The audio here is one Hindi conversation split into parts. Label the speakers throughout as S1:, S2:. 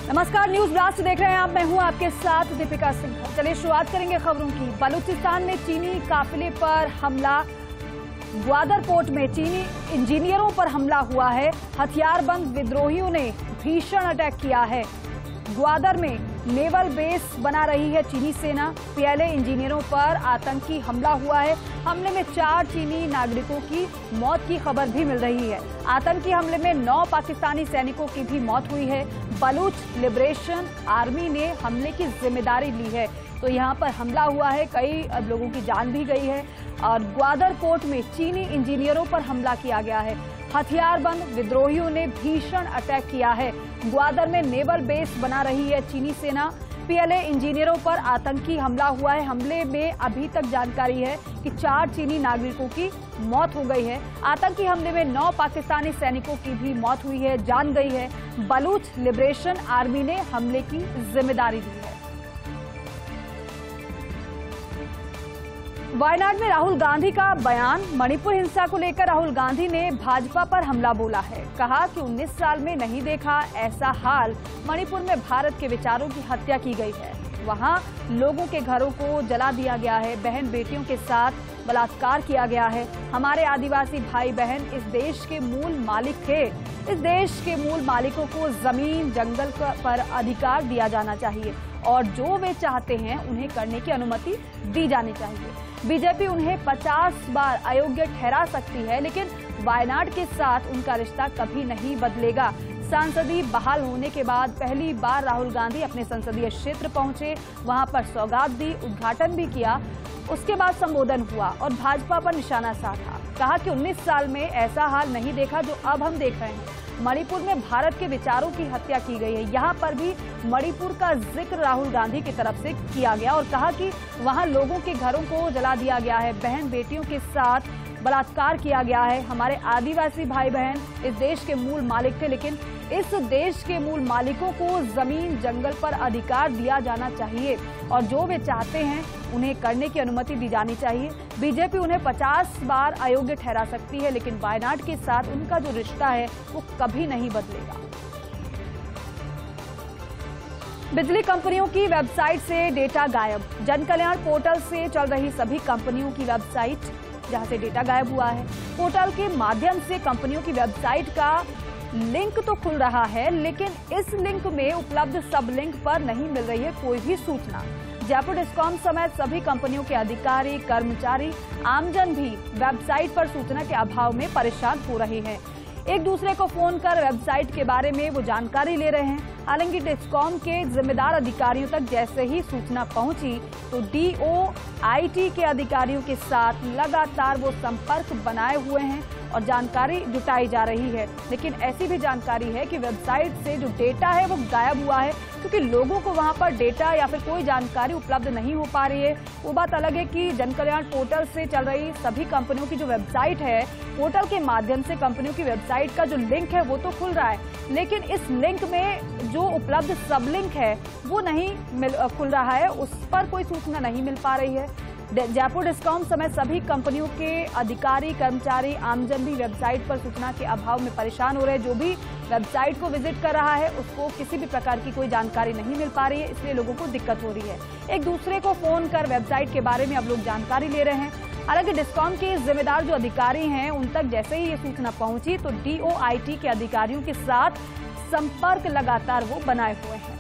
S1: नमस्कार, न्यूज ब्लास्ट देख रहे हैं आप। मैं हूं आपके साथ दीपिका सिंह। चलिए शुरुआत करेंगे खबरों की। बलूचिस्तान में चीनी काफिले पर हमला। ग्वादर पोर्ट में चीनी इंजीनियरों पर हमला हुआ है। हथियारबंद विद्रोहियों ने भीषण अटैक किया है। ग्वादर में नेवल बेस बना रही है चीनी सेना। पीएलए इंजीनियरों पर आतंकी हमला हुआ है। हमले में 4 चीनी नागरिकों की मौत की खबर भी मिल रही है। आतंकी हमले में 9 पाकिस्तानी सैनिकों की भी मौत हुई है। बलूच लिबरेशन आर्मी ने हमले की जिम्मेदारी ली है। तो यहां पर हमला हुआ है, कई लोगों की जान भी गई है। और ग्वादर पोर्ट में चीनी इंजीनियरों पर हमला किया गया है। हथियारबंद विद्रोहियों ने भीषण अटैक किया है। ग्वादर में नेवल बेस बना रही है चीनी सेना। पीएलए इंजीनियरों पर आतंकी हमला हुआ है। हमले में अभी तक जानकारी है कि 4 चीनी नागरिकों की मौत हो गई है। आतंकी हमले में 9 पाकिस्तानी सैनिकों की भी मौत हुई है, जान गई है। बलूच लिबरेशन आर्मी ने हमले की जिम्मेदारी ली है। वायनाड में राहुल गांधी का बयान। मणिपुर हिंसा को लेकर राहुल गांधी ने भाजपा पर हमला बोला है। कहा कि 19 साल में नहीं देखा ऐसा हाल। मणिपुर में भारत के विचारों की हत्या की गई है। वहां लोगों के घरों को जला दिया गया है। बहन बेटियों के साथ बलात्कार किया गया है। हमारे आदिवासी भाई बहन इस देश के मूल मालिक थे। इस देश के मूल मालिकों को जमीन जंगल पर अधिकार दिया जाना चाहिए और जो वे चाहते हैं उन्हें करने की अनुमति दी जानी चाहिए। बीजेपी उन्हें 50 बार अयोग्य ठहरा सकती है, लेकिन वायनाड के साथ उनका रिश्ता कभी नहीं बदलेगा। सांसदीय बहाल होने के बाद पहली बार राहुल गांधी अपने संसदीय क्षेत्र पहुंचे। वहां पर सौगात दी, उद्घाटन भी किया। उसके बाद संबोधन हुआ और भाजपा पर निशाना साधा। कहा कि 19 साल में ऐसा हाल नहीं देखा जो अब हम देख रहे हैं। मणिपुर में भारत के विचारों की हत्या की गई है। यहाँ पर भी मणिपुर का जिक्र राहुल गांधी की तरफ से किया गया और कहा कि वहाँ लोगों के घरों को जला दिया गया है। बहन बेटियों के साथ बलात्कार किया गया है। हमारे आदिवासी भाई बहन इस देश के मूल मालिक थे, लेकिन इस देश के मूल मालिकों को जमीन जंगल पर अधिकार दिया जाना चाहिए और जो वे चाहते हैं उन्हें करने की अनुमति दी जानी चाहिए। बीजेपी उन्हें 50 बार अयोग्य ठहरा सकती है, लेकिन वायनाड के साथ उनका जो रिश्ता है वो कभी नहीं बदलेगा। बिजली कंपनियों की वेबसाइट से डेटा गायब। जन कल्याण पोर्टल से चल रही सभी कंपनियों की वेबसाइट जहां से डेटा गायब हुआ है। पोर्टल के माध्यम से कंपनियों की वेबसाइट का लिंक तो खुल रहा है, लेकिन इस लिंक में उपलब्ध सब लिंक पर नहीं मिल रही है कोई भी सूचना। जयपुर डिस्कॉम समेत सभी कंपनियों के अधिकारी, कर्मचारी, आमजन भी वेबसाइट पर सूचना के अभाव में परेशान हो रहे हैं। एक दूसरे को फोन कर वेबसाइट के बारे में वो जानकारी ले रहे हैं। हालांकि डिस्कॉम के जिम्मेदार अधिकारियों तक जैसे ही सूचना पहुंची तो DOIT के अधिकारियों के साथ लगातार वो संपर्क बनाए हुए हैं और जानकारी जुटाई जा रही है। लेकिन ऐसी भी जानकारी है कि वेबसाइट से जो डेटा है वो गायब हुआ है, क्योंकि लोगों को वहां पर डेटा या फिर कोई जानकारी उपलब्ध नहीं हो पा रही है। वो बात अलग है कि जन कल्याण पोर्टल से चल रही सभी कंपनियों की जो वेबसाइट है, पोर्टल के माध्यम से कंपनियों की वेबसाइट का जो लिंक है वो तो खुल रहा है, लेकिन इस लिंक में जो उपलब्ध सब लिंक है वो नहीं खुल रहा है। उस पर कोई सूचना नहीं मिल पा रही है। जयपुर डिस्कॉम समेत सभी कंपनियों के अधिकारी, कर्मचारी, आमजन भी वेबसाइट पर सूचना के अभाव में परेशान हो रहे हैं। जो भी वेबसाइट को विजिट कर रहा है उसको किसी भी प्रकार की कोई जानकारी नहीं मिल पा रही है, इसलिए लोगों को दिक्कत हो रही है। एक दूसरे को फोन कर वेबसाइट के बारे में अब लोग जानकारी ले रहे हैं। हालांकि डिस्कॉम के जिम्मेदार जो अधिकारी हैं उन तक जैसे ही ये सूचना पहुंची तो DOIT के अधिकारियों के साथ संपर्क लगातार वो बनाए हुए हैं।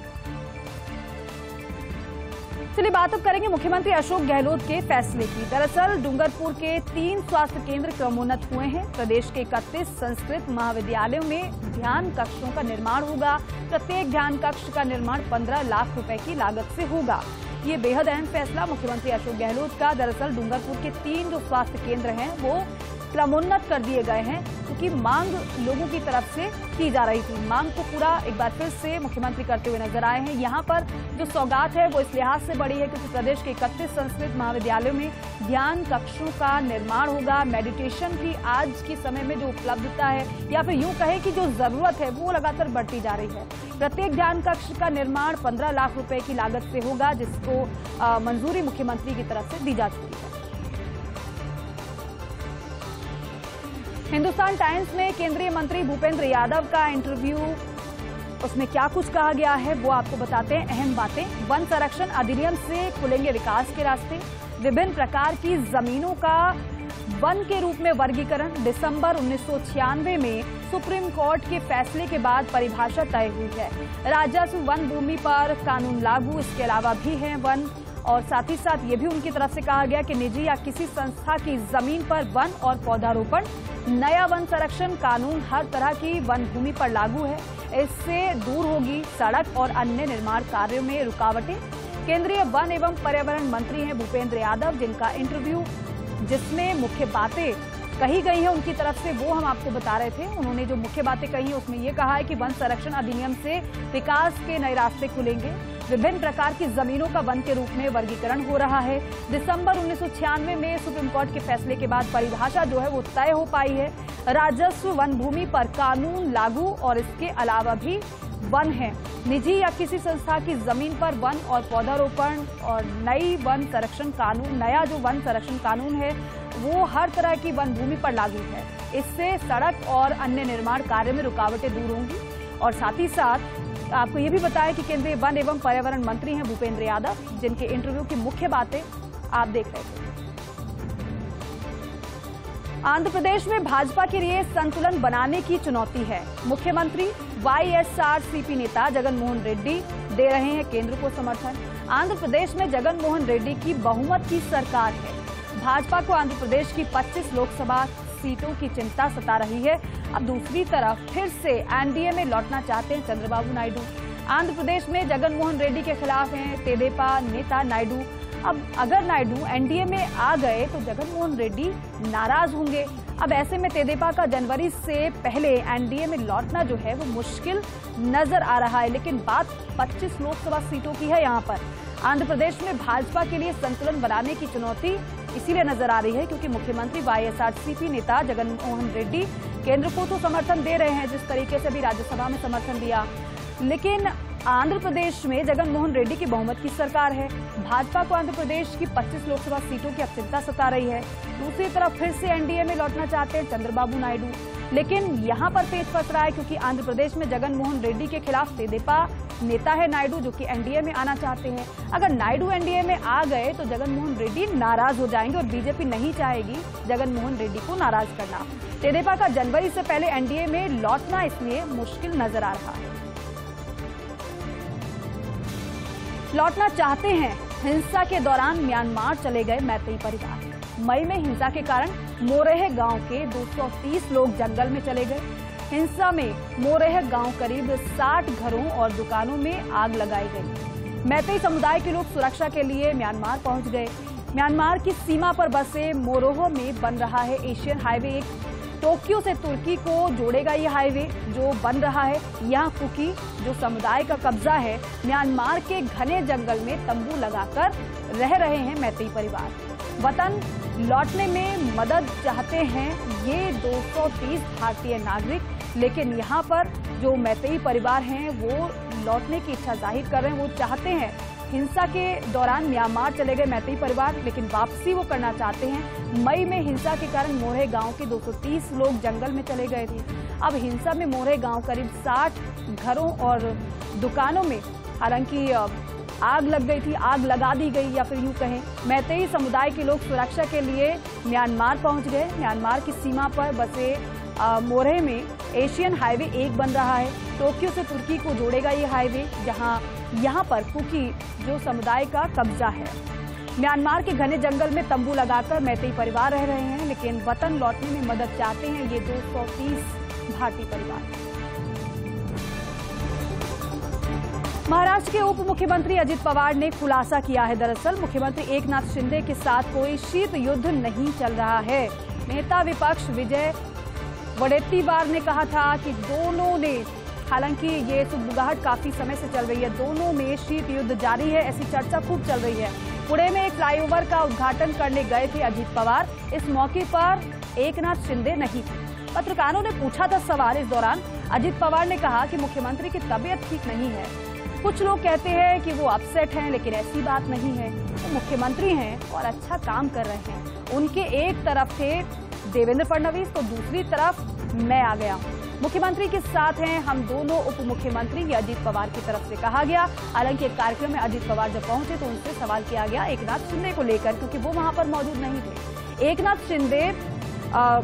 S1: चलिए बात अब करेंगे मुख्यमंत्री अशोक गहलोत के फैसले की। दरअसल डूंगरपुर के 3 स्वास्थ्य केंद्र क्रमोन्नत हुए हैं। प्रदेश के 31 संस्कृत महाविद्यालयों में ध्यान कक्षों का निर्माण होगा। प्रत्येक ध्यान कक्ष का निर्माण 15 लाख रुपए की लागत से होगा। ये बेहद अहम फैसला मुख्यमंत्री अशोक गहलोत का। दरअसल डूंगरपुर के 3 जो स्वास्थ्य केंद्र हैं वो क्रमोन्नत कर दिए गए हैं, क्योंकि मांग लोगों की तरफ से की जा रही थी। मांग को पूरा एक बार फिर से मुख्यमंत्री करते हुए नजर आए हैं। यहाँ पर जो सौगात है वो इस लिहाज से बड़ी है क्योंकि प्रदेश के 31 संस्कृत महाविद्यालयों में ध्यान कक्षों का निर्माण होगा। मेडिटेशन की आज के समय में जो उपलब्धता है या फिर यूं कहे कि जो जरूरत है वो लगातार बढ़ती जा रही है। प्रत्येक ध्यान कक्ष का निर्माण 15 लाख रुपए की लागत से होगा, जिसको मंजूरी मुख्यमंत्री की तरफ से दी जा चुकी है। हिंदुस्तान टाइम्स में केंद्रीय मंत्री भूपेंद्र यादव का इंटरव्यू उसमें क्या कुछ कहा गया है वो आपको बताते हैं। अहम बातें, वन संरक्षण अधिनियम से खुलेंगे विकास के रास्ते, विभिन्न प्रकार की जमीनों का वन के रूप में वर्गीकरण, दिसंबर 1996 में सुप्रीम कोर्ट के फैसले के बाद परिभाषा तय हुई है, राजस्व वन भूमि पर कानून लागू, इसके अलावा भी है वन, और साथ ही साथ ये भी उनकी तरफ से कहा गया कि निजी या किसी संस्था की जमीन पर वन और पौधारोपण, नया वन संरक्षण कानून हर तरह की वन भूमि पर लागू है, इससे दूर होगी सड़क और अन्य निर्माण कार्यों में रुकावटें। केंद्रीय वन एवं पर्यावरण मंत्री हैं भूपेंद्र यादव, जिनका इंटरव्यू जिसमें मुख्य बातें कही गई हैं उनकी तरफ से वो हम आपको बता रहे थे। उन्होंने जो मुख्य बातें कही हैं उसमें ये कहा है कि वन संरक्षण अधिनियम से विकास के नए रास्ते खुलेंगे, विभिन्न प्रकार की जमीनों का वन के रूप में वर्गीकरण हो रहा है, दिसंबर 1996 में सुप्रीम कोर्ट के फैसले के बाद परिभाषा जो है वो तय हो पाई है, राजस्व वन भूमि पर कानून लागू और इसके अलावा भी वन है, निजी या किसी संस्था की जमीन पर वन और पौधारोपण, और नई वन संरक्षण कानून, नया जो वन संरक्षण कानून है वो हर तरह की वन भूमि पर लागू है, इससे सड़क और अन्य निर्माण कार्य में रुकावटें दूर होंगी। और साथ ही साथ आपको ये भी बताया कि केंद्रीय वन एवं पर्यावरण मंत्री हैं भूपेंद्र यादव, जिनके इंटरव्यू की मुख्य बातें आप देख रहे थे। आंध्र प्रदेश में भाजपा के लिए संतुलन बनाने की चुनौती है, मुख्यमंत्री वाईएसआरसीपी नेता जगन मोहन रेड्डी दे रहे हैं केंद्र को समर्थन। आंध्र प्रदेश में जगन मोहन रेड्डी की बहुमत की सरकार है, भाजपा को आंध्र प्रदेश की 25 लोकसभा सीटों की चिंता सता रही है। अब दूसरी तरफ फिर से एनडीए में लौटना चाहते हैं चंद्रबाबू नायडू। आंध्र प्रदेश में जगन मोहन रेड्डी के खिलाफ हैं तेदेपा नेता नायडू। अब अगर नायडू एनडीए में आ गए तो जगन मोहन रेड्डी नाराज होंगे। अब ऐसे में तेदेपा का जनवरी से पहले एनडीए में लौटना जो है वो मुश्किल नजर आ रहा है। लेकिन बात 25 लोकसभा सीटों की है। यहाँ पर आंध्र प्रदेश में भाजपा के लिए संतुलन बनाने की चुनौती इसीलिए नजर आ रही है क्योंकि मुख्यमंत्री वाईएसआरसीपी नेता जगन मोहन रेड्डी केंद्र को तो समर्थन दे रहे हैं, जिस तरीके से भी राज्यसभा में समर्थन दिया, लेकिन आंध्र प्रदेश में जगन मोहन रेड्डी की बहुमत की सरकार है। भाजपा को आंध्र प्रदेश की 25 लोकसभा सीटों की अब चिंता सता रही है। दूसरी तरफ फिर से एनडीए में लौटना चाहते हैं चंद्रबाबू नायडू, लेकिन यहां पर पेच फंस रहा है क्योंकि आंध्र प्रदेश में जगन मोहन रेड्डी के खिलाफ तेदेपा नेता है नायडू, जो कि एनडीए में आना चाहते हैं। अगर नायडू एनडीए में आ गए तो जगन मोहन रेड्डी नाराज हो जाएंगे और बीजेपी नहीं चाहेगी जगन मोहन रेड्डी को नाराज करना। तेदेपा का जनवरी से पहले एनडीए में लौटना इसलिए मुश्किल नजर आ रहा है। लौटना चाहते हैं। हिंसा के दौरान म्यांमार चले गए मैतेई परिवार। मई में हिंसा के कारण मोरेह गांव के 230 लोग जंगल में चले गए। हिंसा में मोरेह गांव करीब 60 घरों और दुकानों में आग लगाई गई। मैतेई समुदाय के लोग सुरक्षा के लिए म्यांमार पहुंच गए। म्यांमार की सीमा पर बसे मोरोह में बन रहा है एशियन हाईवे। एक टोक्यो से तुर्की को जोड़ेगा ये हाईवे जो बन रहा है। यहाँ कुकी जो समुदाय का कब्जा है, म्यांमार के घने जंगल में तंबू लगाकर रह रहे हैं मैतेई परिवार। वतन लौटने में मदद चाहते हैं ये 230 भारतीय नागरिक, लेकिन यहाँ पर जो मैतेई परिवार हैं वो लौटने की इच्छा जाहिर कर रहे हैं। वो चाहते हैं, हिंसा के दौरान म्यांमार चले गए मैतेई परिवार, लेकिन वापसी वो करना चाहते हैं। मई में हिंसा के कारण मोरेह गांव के 230 लोग जंगल में चले गए थे। अब हिंसा में मोरेह गांव करीब 60 घरों और दुकानों में हालांकि आग लग गई थी, आग लगा दी गई, या फिर यूं कहें मैतेई समुदाय के लोग सुरक्षा के लिए म्यांमार पहुंच गए। म्यांमार की सीमा पर बसे मोरेह में एशियन हाईवे 1 बन रहा है। टोक्यो से तुर्की को जोड़ेगा ये हाईवे, जहां यहाँ पर कुकी जो समुदाय का कब्जा है। म्यांमार के घने जंगल में तंबू लगाकर मैतेई परिवार रह रहे हैं, लेकिन वतन लौटने में मदद चाहते हैं ये 230 भारतीय परिवार। महाराष्ट्र के उप मुख्यमंत्री अजित पवार ने खुलासा किया है। दरअसल मुख्यमंत्री एकनाथ शिंदे के साथ कोई शीत युद्ध नहीं चल रहा है। नेता विपक्ष विजय वडेट्टीवार ने कहा था कि दोनों ने, हालांकि ये सुगबुगाहट काफी समय से चल रही है, दोनों में शीत युद्ध जारी है, ऐसी चर्चा खूब चल रही है। पुणे में एक फ्लाईओवर का उद्घाटन करने गए थे अजित पवार। इस मौके पर एकनाथ शिंदे नहीं थे। पत्रकारों ने पूछा था सवाल। इस दौरान अजित पवार ने कहा कि मुख्यमंत्री की तबीयत ठीक नहीं है। कुछ लोग कहते हैं कि वो अपसेट हैं, लेकिन ऐसी बात नहीं है। वो मुख्यमंत्री हैं और अच्छा काम कर रहे हैं। उनके एक तरफ थे देवेंद्र फडणवीस तो दूसरी तरफ मैं आ गया हूं। मुख्यमंत्री के साथ हैं हम दोनों उप मुख्यमंत्री, ये अजीत पवार की तरफ से कहा गया। हालांकि एक कार्यक्रम में अजीत पवार जब पहुंचे तो उनसे सवाल किया गया एकनाथ शिंदे को लेकर, क्योंकि वो वहां पर मौजूद नहीं थे। एकनाथ शिंदे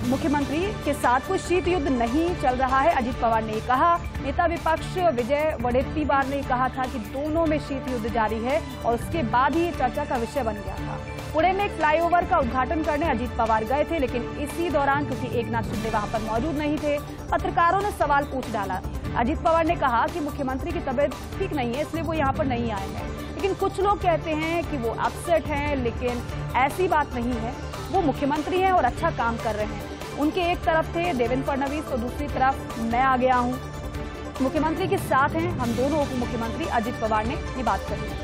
S1: मुख्यमंत्री के साथ कोई शीत युद्ध नहीं चल रहा है, अजीत पवार ने कहा। नेता विपक्ष विजय वडेट्टीवार ने कहा था कि दोनों में शीत युद्ध जारी है और उसके बाद ही चर्चा का विषय बन गया था। पुणे में एक फ्लाईओवर का उद्घाटन करने अजीत पवार गए थे, लेकिन इसी दौरान क्योंकि एकनाथ शिंदे वहां पर मौजूद नहीं थे, पत्रकारों ने सवाल पूछ डाला। अजीत पवार ने कहा कि मुख्यमंत्री की तबीयत ठीक नहीं है, इसलिए वो यहाँ पर नहीं आए हैं। लेकिन कुछ लोग कहते हैं कि वो अपसेट हैं, लेकिन ऐसी बात नहीं है। वो मुख्यमंत्री हैं और अच्छा काम कर रहे हैं। उनके एक तरफ थे देवेंद्र फडणवीस तो दूसरी तरफ मैं आ गया हूं। मुख्यमंत्री के साथ हैं हम दोनों उप मुख्यमंत्री, अजीत पवार ने ये बात कही।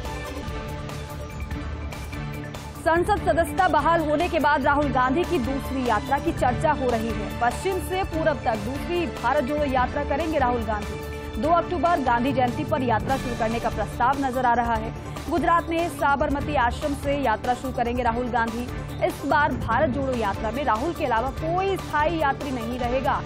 S1: संसद सदस्यता बहाल होने के बाद राहुल गांधी की दूसरी यात्रा की चर्चा हो रही है। पश्चिम से पूरब तक दूसरी भारत जोड़ो यात्रा करेंगे राहुल गांधी। 2 अक्टूबर गांधी जयंती पर यात्रा शुरू करने का प्रस्ताव नजर आ रहा है। गुजरात में साबरमती आश्रम से यात्रा शुरू करेंगे राहुल गांधी। इस बार भारत जोड़ो यात्रा में राहुल के अलावा कोई स्थायी यात्री नहीं रहेगा,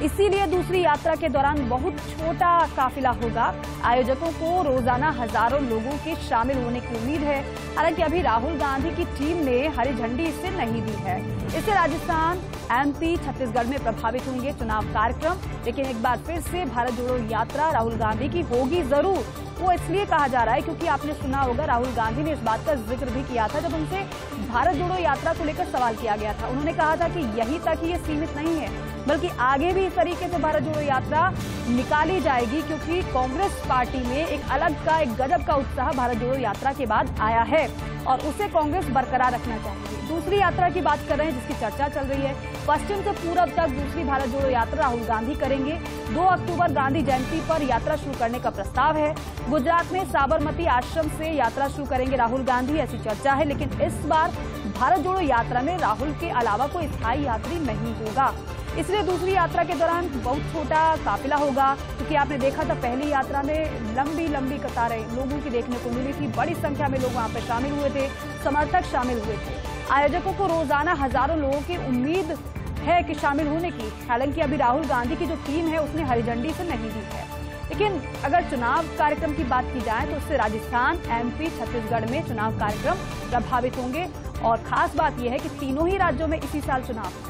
S1: इसीलिए दूसरी यात्रा के दौरान बहुत छोटा काफिला होगा। आयोजकों को रोजाना हजारों लोगों के शामिल होने की उम्मीद है। हालांकि अभी राहुल गांधी की टीम ने हरी झंडी इसे नहीं दी है। इससे राजस्थान, एमपी, छत्तीसगढ़ में प्रभावित होंगे चुनाव कार्यक्रम। लेकिन एक बार फिर से भारत जोड़ो यात्रा राहुल गांधी की होगी जरूर। वो इसलिए कहा जा रहा है क्योंकि आपने सुना होगा राहुल गांधी ने इस बात का जिक्र भी किया था जब उनसे भारत जोड़ो यात्रा को लेकर सवाल किया गया था। उन्होंने कहा था कि यहीं तक ही ये सीमित नहीं है, बल्कि आगे भी इस तरीके से भारत जोड़ो यात्रा निकाली जाएगी, क्योंकि कांग्रेस पार्टी में एक अलग का, एक गजब का उत्साह भारत जोड़ो यात्रा के बाद आया है और उसे कांग्रेस बरकरार रखना चाहेगी। दूसरी यात्रा की बात कर रहे हैं जिसकी चर्चा चल रही है। पश्चिम से पूरब तक दूसरी भारत जोड़ो यात्रा राहुल गांधी करेंगे। 2 अक्टूबर गांधी जयंती पर यात्रा शुरू करने का प्रस्ताव है। गुजरात में साबरमती आश्रम से यात्रा शुरू करेंगे राहुल गांधी, ऐसी चर्चा है। लेकिन इस बार भारत जोड़ो यात्रा में राहुल के अलावा कोई स्थायी यात्री नहीं होगा, इसलिए दूसरी यात्रा के दौरान बहुत छोटा काफिला होगा। क्योंकि आपने देखा था पहली यात्रा में लंबी लंबी कतारें लोगों की देखने को मिली थी। बड़ी संख्या में लोग वहां पर शामिल हुए थे, समर्थक शामिल हुए थे। आयोजकों को रोजाना हजारों लोगों की उम्मीद है कि शामिल होने की। हालांकि अभी राहुल गांधी की जो टीम है उसने हरी झंडी से नहीं दी है। लेकिन अगर चुनाव कार्यक्रम की बात की जाए तो उससे राजस्थान, एमपी, छत्तीसगढ़ में चुनाव कार्यक्रम प्रभावित होंगे। और खास बात यह है कि तीनों ही राज्यों में इसी साल चुनाव है।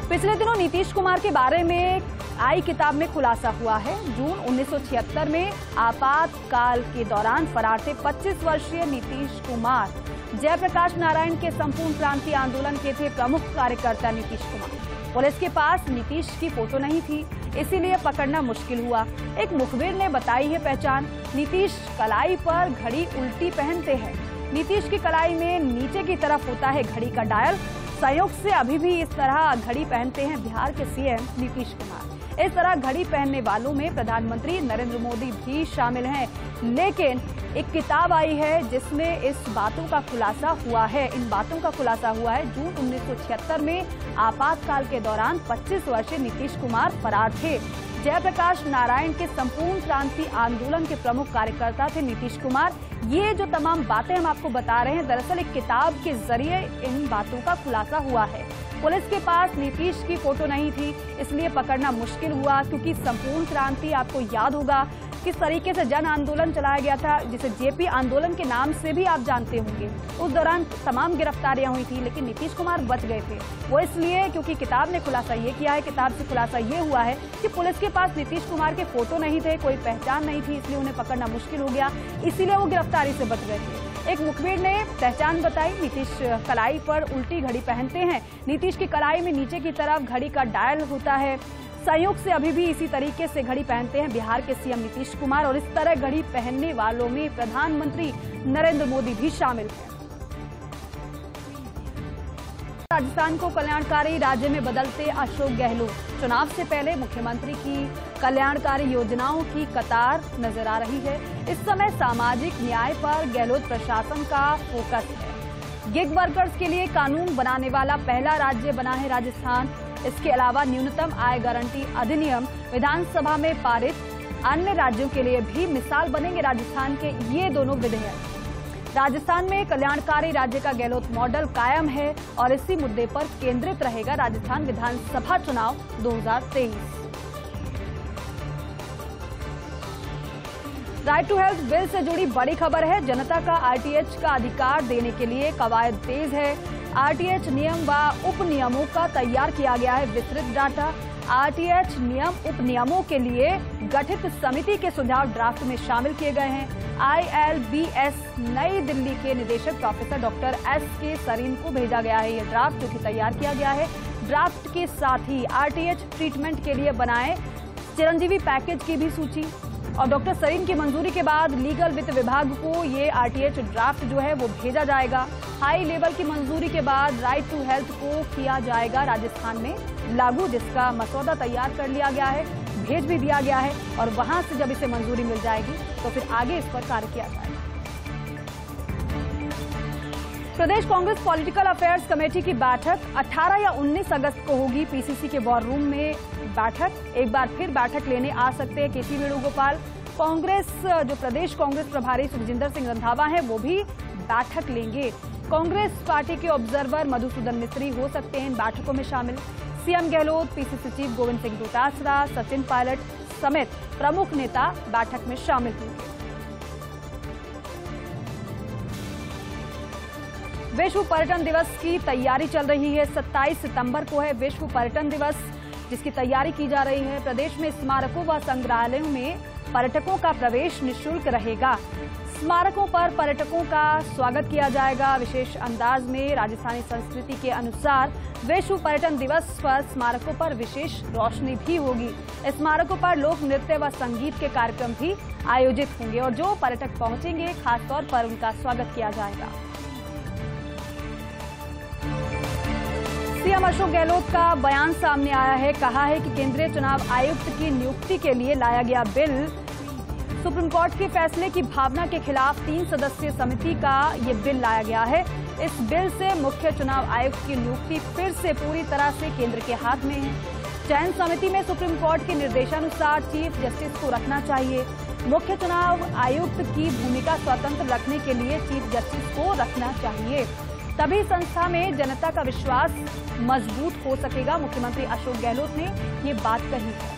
S1: पिछले दिनों नीतीश कुमार के बारे में आई किताब में खुलासा हुआ है। जून 1976 में आपातकाल के दौरान फरार थे 25 वर्षीय नीतीश कुमार। जयप्रकाश नारायण के संपूर्ण क्रांति आंदोलन के थे प्रमुख कार्यकर्ता नीतीश कुमार। पुलिस के पास नीतीश की फोटो नहीं थी, इसीलिए पकड़ना मुश्किल हुआ। एक मुखबिर ने बताई है पहचान। नीतीश कलाई पर घड़ी उल्टी पहनते हैं। नीतीश की कलाई में नीचे की तरफ होता है घड़ी का डायल। संयोग से अभी भी इस तरह घड़ी पहनते हैं बिहार के सीएम नीतीश कुमार। इस तरह घड़ी पहनने वालों में प्रधानमंत्री नरेंद्र मोदी भी शामिल हैं। लेकिन एक किताब आई है जिसमें इस बातों का खुलासा हुआ है। इन बातों का खुलासा हुआ है जून 1976 में आपातकाल के दौरान 25 वर्षीय नीतीश कुमार फरार थे। जयप्रकाश नारायण के संपूर्ण क्रांति आंदोलन के प्रमुख कार्यकर्ता थे नीतीश कुमार। ये जो तमाम बातें हम आपको बता रहे हैं, दरअसल एक किताब के जरिए इन बातों का खुलासा हुआ है। पुलिस के पास नीतीश की फोटो नहीं थी, इसलिए पकड़ना मुश्किल हुआ। क्योंकि संपूर्ण क्रांति आपको याद होगा किस तरीके से जन आंदोलन चलाया गया था, जिसे जेपी आंदोलन के नाम से भी आप जानते होंगे। उस दौरान तमाम गिरफ्तारियां हुई थी, लेकिन नीतीश कुमार बच गए थे। वो इसलिए क्योंकि किताब ने खुलासा ये किया है, किताब से खुलासा ये हुआ है कि पुलिस के पास नीतीश कुमार के फोटो नहीं थे, कोई पहचान नहीं थी, इसलिए उन्हें पकड़ना मुश्किल हो गया, इसीलिए वो गिरफ्तारी से बच गए थे। एक मुखबिर ने पहचान बताई। नीतीश कलाई पर उल्टी घड़ी पहनते हैं। नीतीश की कलाई में नीचे की तरफ घड़ी का डायल होता है। संयोग से अभी भी इसी तरीके से घड़ी पहनते हैं बिहार के सीएम नीतीश कुमार। और इस तरह घड़ी पहनने वालों में प्रधानमंत्री नरेंद्र मोदी भी शामिल हैं। राजस्थान को कल्याणकारी राज्य में बदलते अशोक गहलोत। चुनाव से पहले मुख्यमंत्री की कल्याणकारी योजनाओं की कतार नजर आ रही है। इस समय सामाजिक न्याय पर गहलोत प्रशासन का फोकस है। गिग वर्कर्स के लिए कानून बनाने वाला पहला राज्य बना है राजस्थान। इसके अलावा न्यूनतम आय गारंटी अधिनियम विधानसभा में पारित। अन्य राज्यों के लिए भी मिसाल बनेंगे राजस्थान के ये दोनों विधेयक। राजस्थान में कल्याणकारी राज्य का गहलोत मॉडल कायम है और इसी मुद्दे पर केंद्रित रहेगा राजस्थान विधानसभा चुनाव 2023। राइट टू हेल्थ बिल से जुड़ी बड़ी खबर है। जनता का आरटीएच का अधिकार देने के लिए कवायद तेज है। आरटीएच नियम व उप नियमों का तैयार किया गया है विस्तृत डाटा। आरटीएच नियम उप नियमों के लिए गठित समिति के सुझाव ड्राफ्ट में शामिल किए गए हैं। ILBS नई दिल्ली के निदेशक प्रोफेसर डॉक्टर SK सरीन को भेजा गया है। यह ड्राफ्ट जो कि तैयार किया गया है। ड्राफ्ट के साथ ही आरटीएच ट्रीटमेंट के लिए बनाए चिरंजीवी पैकेज की भी सूची और डॉक्टर सरीन की मंजूरी के बाद लीगल वित्त विभाग को ये आरटीएच ड्राफ्ट जो है वो भेजा जाएगा। हाई लेवल की मंजूरी के बाद राइट टू हेल्थ को किया जाएगा राजस्थान में लागू, जिसका मसौदा तैयार कर लिया गया है, भेज भी दिया गया है और वहां से जब इसे मंजूरी मिल जाएगी तो फिर आगे इस पर कार्य किया जाएगा। प्रदेश कांग्रेस पॉलिटिकल अफेयर्स कमेटी की बैठक 18 या 19 अगस्त को होगी। पीसीसी के वॉर रूम में बैठक। एक बार फिर बैठक लेने आ सकते हैं केसी वेणुगोपाल। कांग्रेस जो प्रदेश कांग्रेस प्रभारी सुखजिंदर सिंह रंधावा हैं वो भी बैठक लेंगे। कांग्रेस पार्टी के ऑब्जर्वर मधुसूदन मिस्त्री हो सकते हैं इन बैठकों में शामिल। CM Gehlot, PCC chief Govind Singh Dotasra, Sachin Pilot समेत प्रमुख नेता बैठक में शामिल होंगे। विश्व पर्यटन दिवस की तैयारी चल रही है। 27 सितंबर को है विश्व पर्यटन दिवस, जिसकी तैयारी की जा रही है। प्रदेश में स्मारकों व संग्रहालयों में पर्यटकों का प्रवेश निःशुल्क रहेगा। स्मारकों पर पर्यटकों का स्वागत किया जाएगा विशेष अंदाज में। राजस्थानी संस्कृति के अनुसार विश्व पर्यटन दिवस पर स्मारकों पर विशेष रोशनी भी होगी। स्मारकों पर लोक नृत्य व संगीत के कार्यक्रम भी आयोजित होंगे और जो पर्यटक पहुंचेंगे खासतौर पर उनका स्वागत किया जाएगा। सीएम अशोक गहलोत का बयान सामने आया है। कहा है कि केंद्रीय चुनाव आयुक्त की नियुक्ति के लिए लाया गया बिल सुप्रीम कोर्ट के फैसले की भावना के खिलाफ 3 सदस्यीय समिति का ये बिल लाया गया है। इस बिल से मुख्य चुनाव आयुक्त की नियुक्ति फिर से पूरी तरह से केंद्र के हाथ में है। चयन समिति में सुप्रीम कोर्ट के निर्देशानुसार चीफ जस्टिस को रखना चाहिए। मुख्य चुनाव आयुक्त की भूमिका स्वतंत्र रखने के लिए चीफ जस्टिस को रखना चाहिए, तभी संस्था में जनता का विश्वास मजबूत हो सकेगा। मुख्यमंत्री अशोक गहलोत ने ये बात कही है।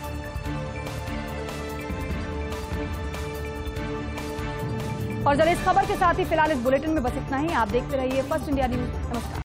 S1: और चलिए इस खबर के साथ ही फिलहाल इस बुलेटिन में बस इतना ही। आप देखते रहिए फर्स्ट इंडिया न्यूज। नमस्कार।